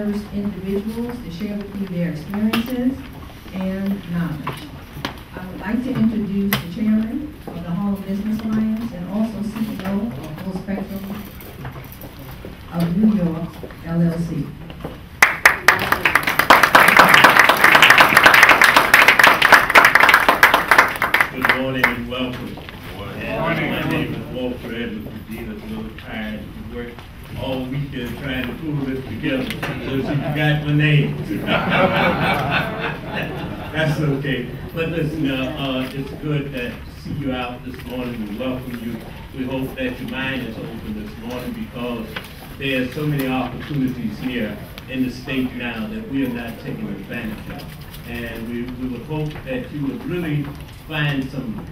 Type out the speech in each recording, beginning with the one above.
first individuals to share with you their experiences and knowledge. I would like to introduce the chairman of the Harlem Business Alliance and also CEO of Full Spectrum of New York, LLC. Good morning and welcome. Good morning. My name is Walter Edwards. Regina's a little tired. She worked all weekend trying to pull this together, so she forgot my name. That's okay. But listen, it's good to see you out this morning. We welcome you. We hope that your mind is open this morning because there are so many opportunities here in the state now that we are not taking advantage of. And we would hope that you would really find some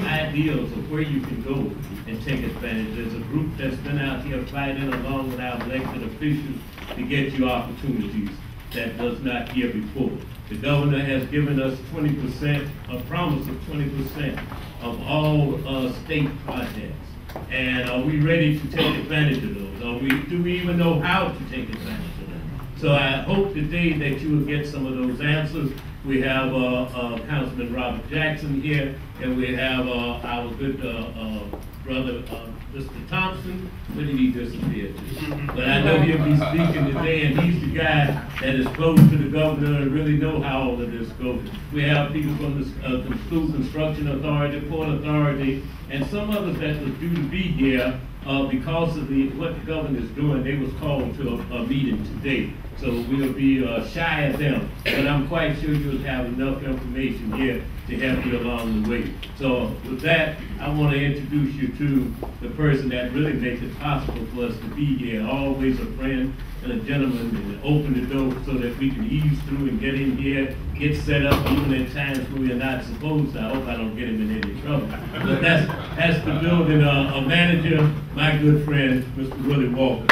ideals of where you can go and take advantage. There's a group that's been out here fighting along with our elected officials to get you opportunities that was not here before. The governor has given us 20%, a promise of 20% of all state projects. And are we ready to take advantage of those? Do we even know how to take advantage of them? So I hope today that you will get some of those answers. We have Councilman Robert Jackson here, and we have our good brother, Mr. Thompson. Where did he disappear to? But I know he'll be speaking today, and he's the guy that is close to the governor and really know how all of this goes. We have people from the School Construction Authority, Port Authority, and some others that was due to be here because of what the governor is doing. They was called to a meeting today. So we'll be shy of them, but I'm quite sure you'll have enough information here to help you along the way. So with that, I want to introduce you to the person that really makes it possible for us to be here. Always a friend and a gentleman, and open the door so that we can ease through and get in here, get set up even in times when we are not supposed to. I hope I don't get him in any trouble. But that's the building a manager, my good friend, Mr. Willie Walker.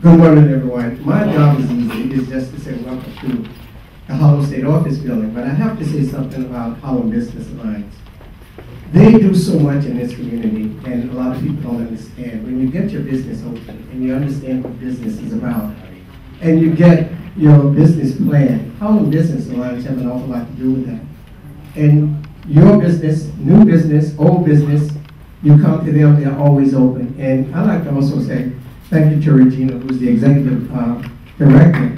Good morning, everyone. My job is easy. It's just to say welcome to the Harlem State Office Building, but I have to say something about Harlem Business Alliance. They do so much in this community, and a lot of people don't understand. When you get your business open and you understand what business is about, and you get your business plan, Harlem Business Alliance have an awful lot to do with that. And your business, new business, old business, you come to them, they're always open. And I like to also say, thank you to Regina, who's the executive director,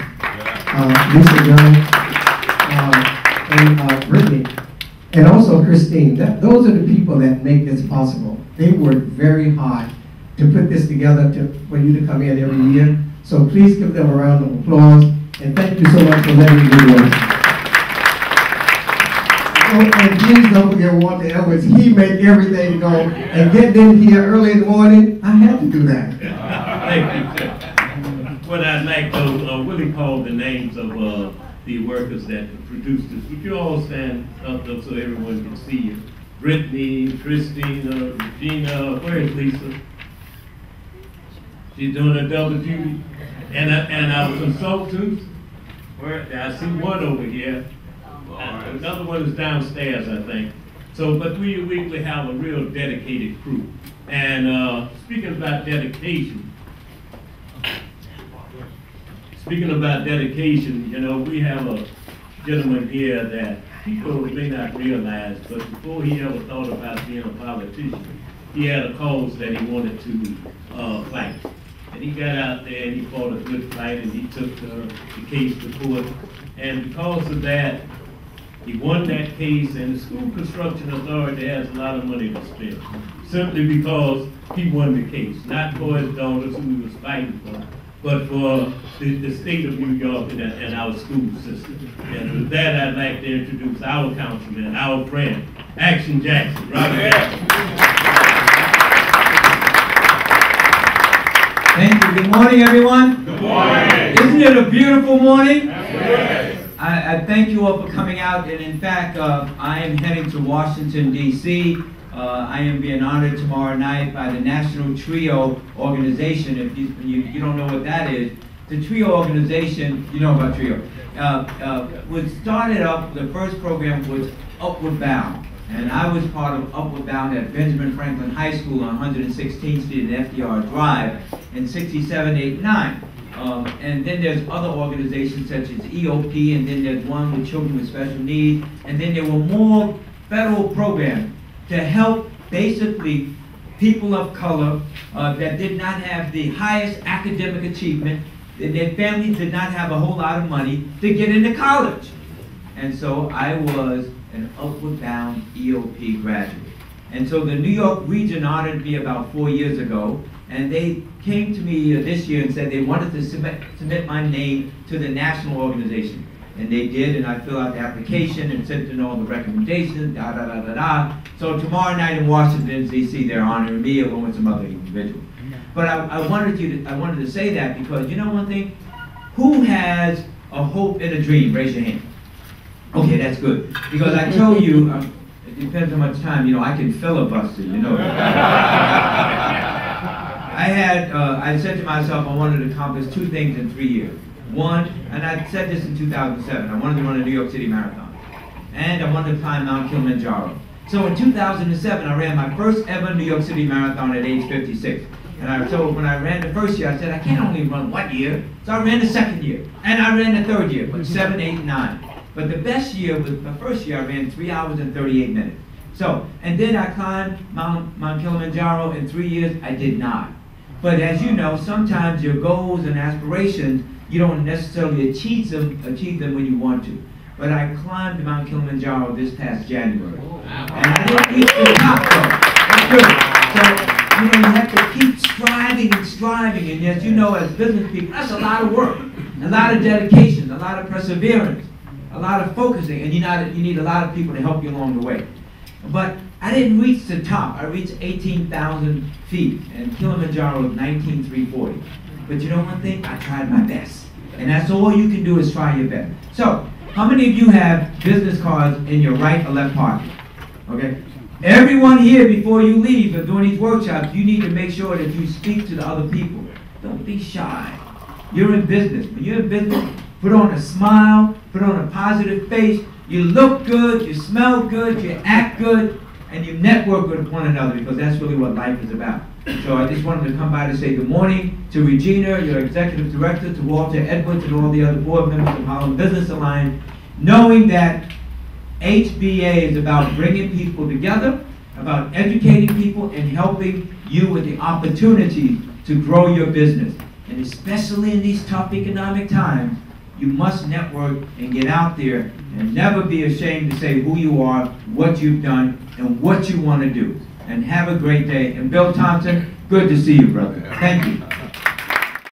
Lisa Young, and Brittany, and also Christine. Those are the people that make this possible. They work very hard to put this together for you to come in every year. So please give them a round of applause, and thank you so much for letting me do this. Oh, and please don't forget Walter Edwards. He made everything go. And getting in here early in the morning, I had to do that. Thank you. What I'd like to, Willie called the names of the workers that produced this. Would you all stand up so everyone can see you? Brittany, Christina, Regina, where is Lisa? She's doing a double duty. And our consultants, where I see one over here. Another one is downstairs, I think. So, but we have a real dedicated crew. And speaking about dedication, you know, we have a gentleman here that people may not realize, but before he ever thought about being a politician, he had a cause that he wanted to fight. And he got out there and he fought a good fight, and he took the case to court. And because of that, he won that case, and the School Construction Authority has a lot of money to spend, simply because he won the case, not for his daughters who he was fighting for, but for the state of New York and our school system. And with that, I'd like to introduce our councilman, our friend, Action Jackson, Robert Jackson. Thank you. Good morning, everyone. Good morning. Isn't it a beautiful morning? Yes. I thank you all for coming out, and in fact, I am heading to Washington, D.C. I am being honored tomorrow night by the National Trio Organization. If you don't know what that is, the Trio Organization, you know about Trio, was started up, the first program was Upward Bound. And I was part of Upward Bound at Benjamin Franklin High School on 116th Street and FDR Drive in 67, 8, 9. And then there's other organizations such as EOP, and then there's one with children with special needs, and then there were more federal programs to help basically people of color that did not have the highest academic achievement, and their families did not have a whole lot of money to get into college. And so I was an Upward Bound EOP graduate. And so the New York region honored me about 4 years ago, and they came to me this year and said they wanted to submit my name to the national organization. And they did, and I filled out the application and sent in all the recommendations, da da da da da. So tomorrow night in Washington, D.C., they're honoring me along with some other individuals. But I wanted to say that because you know one thing? Who has a hope and a dream? Raise your hand. Okay, that's good. Because I told you, it depends how much time, you know, I can filibuster, you know. I said to myself I wanted to accomplish 2 things in 3 years. One, and I said this in 2007, I wanted to run a New York City Marathon. And I wanted to climb Mount Kilimanjaro. So in 2007, I ran my first ever New York City Marathon at age 56. And so when I ran the first year, I said, I can't only run 1 year. So I ran the second year. And I ran the third year, but 7, 8, 9. But the best year was my first year. I ran 3 hours and 38 minutes. So, and then I climbed Mount Kilimanjaro in 3 years. I did not. But as you know, sometimes your goals and aspirations, you don't necessarily achieve them when you want to. But I climbed Mount Kilimanjaro this past January. And I didn't reach the top though. That's good. So, you know, you have to keep striving and striving. And as you know, as business people, that's a lot of work, a lot of dedication, a lot of perseverance, a lot of focusing, and you need a lot of people to help you along the way. But I didn't reach the top. I reached 18,000 feet, and Kilimanjaro is 19,340. But you know one thing? I tried my best. And that's all you can do is try your best. So, how many of you have business cards in your right or left pocket? Okay? Everyone here, before you leave or during these workshops, you need to make sure that you speak to the other people. Don't be shy. You're in business. When you're in business, put on a smile, put on a positive face. You look good, you smell good, you act good, and you network with one another because that's really what life is about. So I just wanted to come by to say good morning to Regina, your executive director, to Walter Edwards, and all the other board members of Harlem Business Alliance, knowing that HBA is about bringing people together, about educating people, and helping you with the opportunity to grow your business. And especially in these tough economic times, you must network and get out there and never be ashamed to say who you are, what you've done, and what you want to do. And have a great day. And Bill Thompson, good to see you, brother. Thank you.